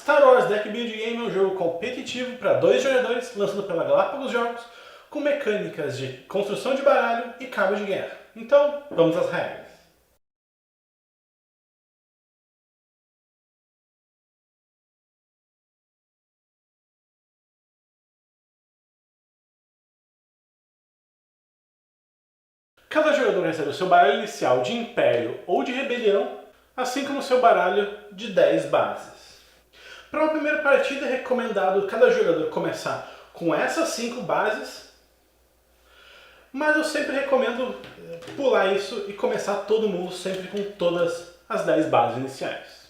Star Wars Deck Build Game é um jogo competitivo para 2 jogadores, lançado pela Galápagos Jogos, com mecânicas de construção de baralho e cabo de guerra. Então, vamos às regras. Cada jogador recebe o seu baralho inicial de Império ou de Rebelião, assim como o seu baralho de 10 bases. Para uma primeira partida é recomendado cada jogador começar com essas 5 bases, mas eu sempre recomendo pular isso e começar todo mundo sempre com todas as 10 bases iniciais.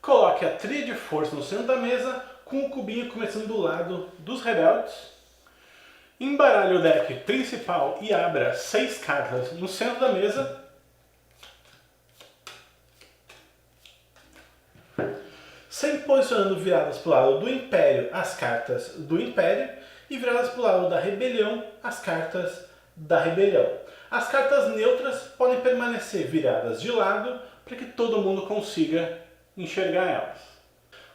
Coloque a trilha de força no centro da mesa, com o cubinho começando do lado dos rebeldes. Embaralhe o deck principal e abra 6 cartas no centro da mesa. Sempre posicionando viradas para o lado do Império as cartas do Império e viradas para o lado da Rebelião as cartas da Rebelião. As cartas neutras podem permanecer viradas de lado para que todo mundo consiga enxergar elas.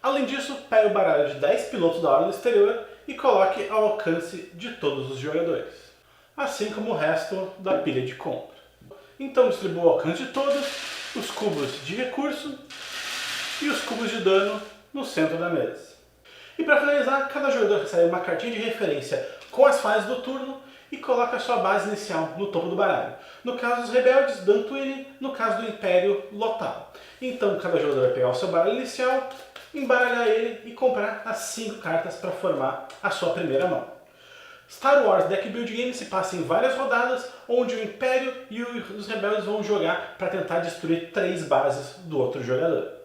Além disso, pegue o baralho de 10 pilotos da Ordem Exterior e coloque ao alcance de todos os jogadores, assim como o resto da pilha de compra. Então distribua ao alcance de todos os cubos de recurso e os cubos de dano no centro da mesa. E para finalizar, cada jogador recebe uma cartinha de referência com as fases do turno e coloca a sua base inicial no topo do baralho. No caso dos rebeldes, Dantooine, no caso do Império, Lothal. Então cada jogador vai pegar o seu baralho inicial, embaralhar ele e comprar as 5 cartas para formar a sua primeira mão. Star Wars Deck Build Game se passa em várias rodadas, onde o Império e os rebeldes vão jogar para tentar destruir 3 bases do outro jogador.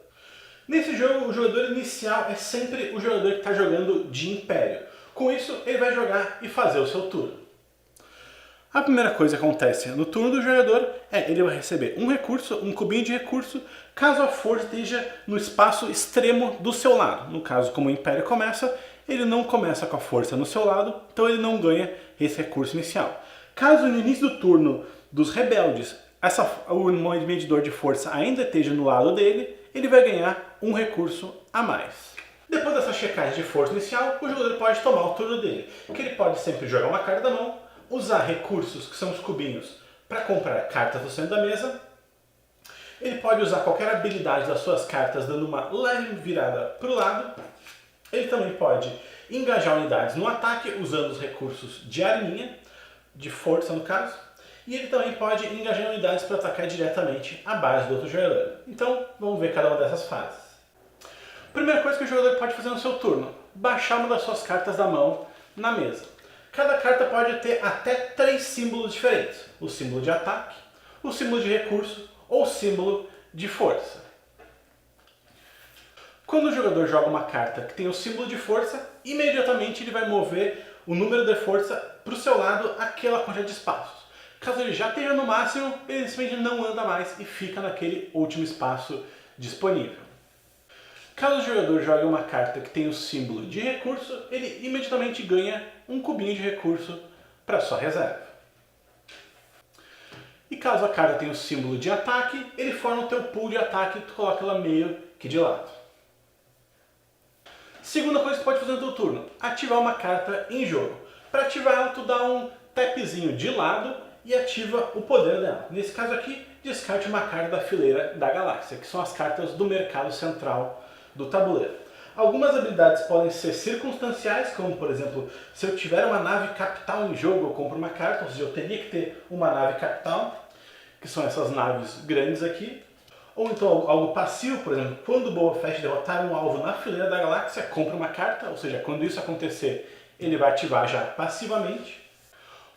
Nesse jogo, o jogador inicial é sempre o jogador que está jogando de Império. Com isso, ele vai jogar e fazer o seu turno. A primeira coisa que acontece no turno do jogador é ele vai receber um recurso, um cubinho de recurso, caso a força esteja no espaço extremo do seu lado. No caso, como o Império começa, ele não começa com a força no seu lado, então ele não ganha esse recurso inicial. Caso no início do turno dos rebeldes, o medidor de força ainda esteja no lado dele, ele vai ganhar um recurso a mais. Depois dessa checagem de força inicial, o jogador pode tomar o turno dele, que ele pode sempre jogar uma carta da mão, usar recursos, que são os cubinhos, para comprar cartas no centro da mesa. Ele pode usar qualquer habilidade das suas cartas, dando uma leve virada para o lado. Ele também pode engajar unidades no ataque, usando os recursos de arminha, de força no caso. E ele também pode engajar unidades para atacar diretamente a base do outro jogador. Então, vamos ver cada uma dessas fases. Primeira coisa que o jogador pode fazer no seu turno: baixar uma das suas cartas da mão na mesa. Cada carta pode ter até 3 símbolos diferentes: o símbolo de ataque, o símbolo de recurso ou o símbolo de força. Quando o jogador joga uma carta que tem o símbolo de força, imediatamente ele vai mover o número de força para o seu lado aquela quantidade de espaços. Caso ele já esteja no máximo, ele simplesmente não anda mais e fica naquele último espaço disponível. Caso o jogador jogue uma carta que tem o símbolo de recurso, ele imediatamente ganha um cubinho de recurso para sua reserva. E caso a carta tenha o símbolo de ataque, ele forma o teu pool de ataque e tu coloca ela meio que de lado. Segunda coisa que tu pode fazer no teu turno: ativar uma carta em jogo. Para ativar ela, tu dá um tapzinho de lado e ativa o poder dela. Nesse caso aqui, descarte uma carta da fileira da galáxia, que são as cartas do mercado central do tabuleiro. Algumas habilidades podem ser circunstanciais, como por exemplo, se eu tiver uma nave capital em jogo, eu compro uma carta, ou seja, eu teria que ter uma nave capital, que são essas naves grandes aqui. Ou então algo passivo, por exemplo, quando o Boba Fett derrotar um alvo na fileira da galáxia, compra uma carta, ou seja, quando isso acontecer, ele vai ativar já passivamente.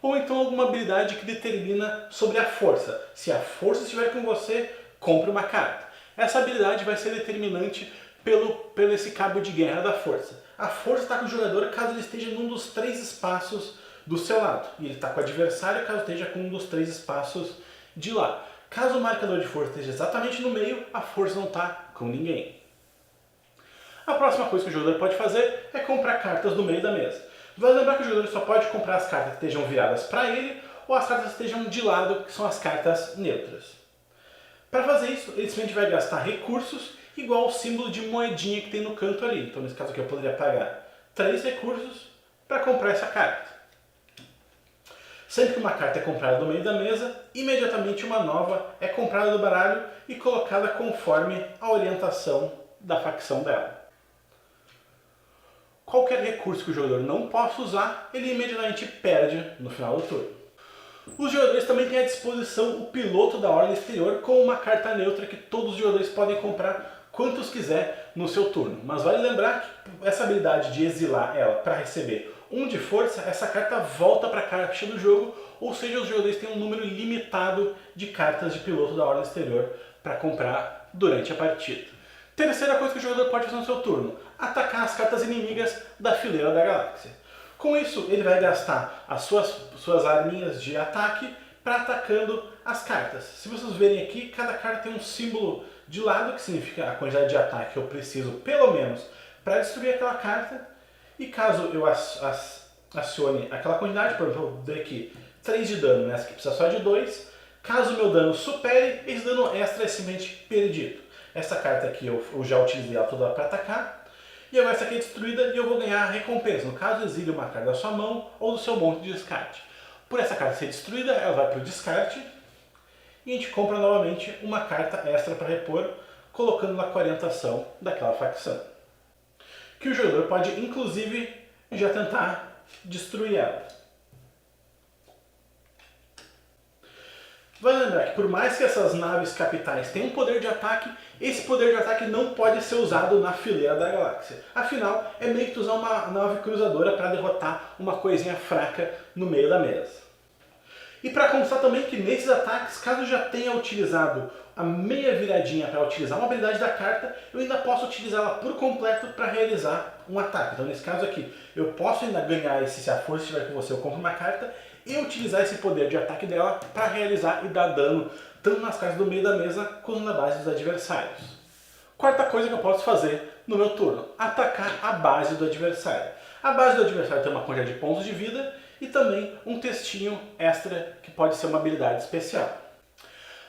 Ou então alguma habilidade que determina sobre a força. Se a força estiver com você, compre uma carta. Essa habilidade vai ser determinante pelo esse cabo de guerra da força. A força está com o jogador caso ele esteja num dos 3 espaços do seu lado. E ele está com o adversário caso esteja com um dos 3 espaços de lá. Caso o marcador de força esteja exatamente no meio, a força não está com ninguém. A próxima coisa que o jogador pode fazer é comprar cartas no meio da mesa. Vai lembrar que o jogador só pode comprar as cartas que estejam viradas para ele ou as cartas que estejam de lado, que são as cartas neutras. Para fazer isso, ele simplesmente vai gastar recursos igual ao símbolo de moedinha que tem no canto ali. Então nesse caso aqui eu poderia pagar 3 recursos para comprar essa carta. Sempre que uma carta é comprada no meio da mesa, imediatamente uma nova é comprada do baralho e colocada conforme a orientação da facção dela. Qualquer recurso que o jogador não possa usar, ele imediatamente perde no final do turno. Os jogadores também têm à disposição o piloto da ordem exterior com uma carta neutra que todos os jogadores podem comprar quantos quiser no seu turno. Mas vale lembrar que essa habilidade de exilar ela para receber 1 de força, essa carta volta para a caixa do jogo, ou seja, os jogadores têm um número limitado de cartas de piloto da ordem exterior para comprar durante a partida. Terceira coisa que o jogador pode fazer no seu turno: atacar as cartas inimigas da fileira da galáxia. Com isso, ele vai gastar as suas arminhas de ataque para atacando as cartas. Se vocês verem aqui, cada carta tem um símbolo de lado, que significa a quantidade de ataque que eu preciso, pelo menos, para destruir aquela carta. E caso eu acione aquela quantidade, por exemplo, eu dei aqui 3 de dano, nessa aqui precisa só de 2. Caso o meu dano supere, esse dano extra é simplesmente perdido. Essa carta aqui eu já utilizei ela toda para atacar. E agora essa aqui é destruída e eu vou ganhar a recompensa. No caso, exile uma carta da sua mão ou do seu monte de descarte. Por essa carta ser destruída, ela vai para o descarte. E a gente compra novamente uma carta extra para repor, colocando na orientação daquela facção. Que o jogador pode, inclusive, já tentar destruir ela. Vale lembrar que por mais que essas naves capitais tenham poder de ataque, esse poder de ataque não pode ser usado na fileira da galáxia. Afinal, é meio que usar uma nave cruzadora para derrotar uma coisinha fraca no meio da mesa. E para constar também que nesses ataques, caso eu já tenha utilizado a meia viradinha para utilizar uma habilidade da carta, eu ainda posso utilizá-la por completo para realizar um ataque. Então nesse caso aqui, eu posso ainda ganhar esse, se a força estiver com você, eu compro uma carta, e utilizar esse poder de ataque dela para realizar e dar dano tanto nas cartas do meio da mesa quanto na base dos adversários. Quarta coisa que eu posso fazer no meu turno: atacar a base do adversário. A base do adversário tem uma quantidade de pontos de vida e também um textinho extra que pode ser uma habilidade especial.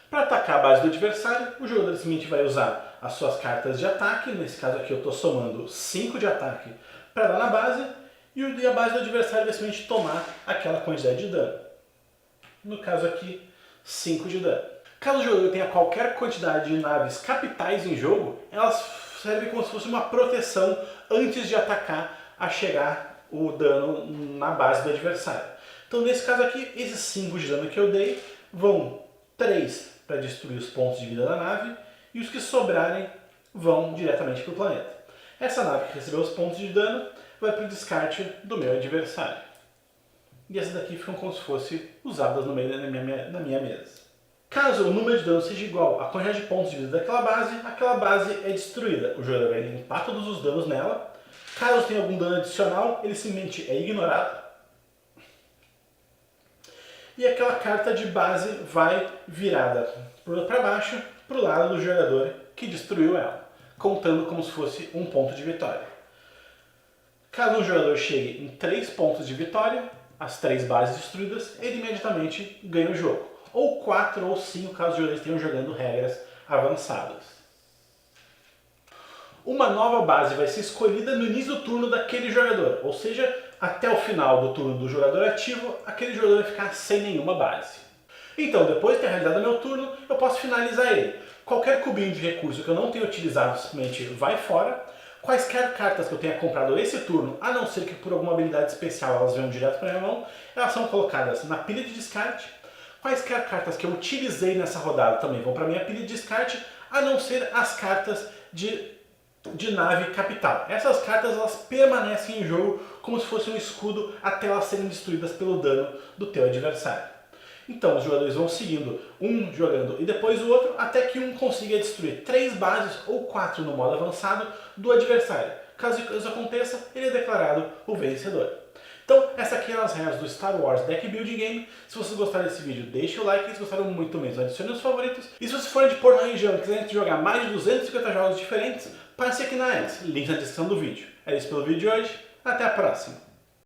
Para atacar a base do adversário, o jogador simplesmente vai usar as suas cartas de ataque. Nesse caso aqui eu estou somando 5 de ataque para dar na base, e a base do adversário vai simplesmente tomar aquela quantidade de dano. No caso aqui, 5 de dano. Caso o jogador tenha qualquer quantidade de naves capitais em jogo, elas servem como se fosse uma proteção antes de atacar a chegar o dano na base do adversário. Então nesse caso aqui, esses 5 de dano que eu dei vão 3 para destruir os pontos de vida da nave, e os que sobrarem vão diretamente para o planeta. Essa nave que recebeu os pontos de dano vai para o descarte do meu adversário. E essas daqui ficam como se fossem usadas no meio da minha mesa. Caso o número de dano seja igual à quantidade de pontos de vida daquela base é destruída. O jogador vai limpar todos os danos nela. Caso tenha algum dano adicional, ele simplesmente é ignorado. E aquela carta de base vai virada para baixo, para o lado do jogador que destruiu ela, contando como se fosse um ponto de vitória. Caso um jogador chegue em 3 pontos de vitória, as 3 bases destruídas, ele imediatamente ganha o jogo. Ou 4 ou 5, caso os jogadores estejam jogando regras avançadas. Uma nova base vai ser escolhida no início do turno daquele jogador, ou seja, até o final do turno do jogador ativo, aquele jogador vai ficar sem nenhuma base. Então, depois de ter realizado o meu turno, eu posso finalizar ele. Qualquer cubinho de recurso que eu não tenha utilizado simplesmente vai fora. Quaisquer cartas que eu tenha comprado esse turno, a não ser que por alguma habilidade especial elas venham direto para minha mão, elas são colocadas na pilha de descarte. Quaisquer cartas que eu utilizei nessa rodada também vão para minha pilha de descarte, a não ser as cartas de nave capital. Essas cartas elas permanecem em jogo como se fosse um escudo até elas serem destruídas pelo dano do teu adversário. Então os jogadores vão seguindo, um jogando e depois o outro, até que um consiga destruir 3 bases ou 4 no modo avançado do adversário. Caso isso aconteça, ele é declarado o vencedor. Então, essa aqui eram as regras do Star Wars Deck Building Game. Se vocês gostaram desse vídeo, deixe o like. Se gostaram muito mesmo, adicione os favoritos. E se vocês forem de Porto na região e quiserem jogar mais de 250 jogos diferentes, passe aqui na X, link na descrição do vídeo. É isso pelo vídeo de hoje, até a próxima!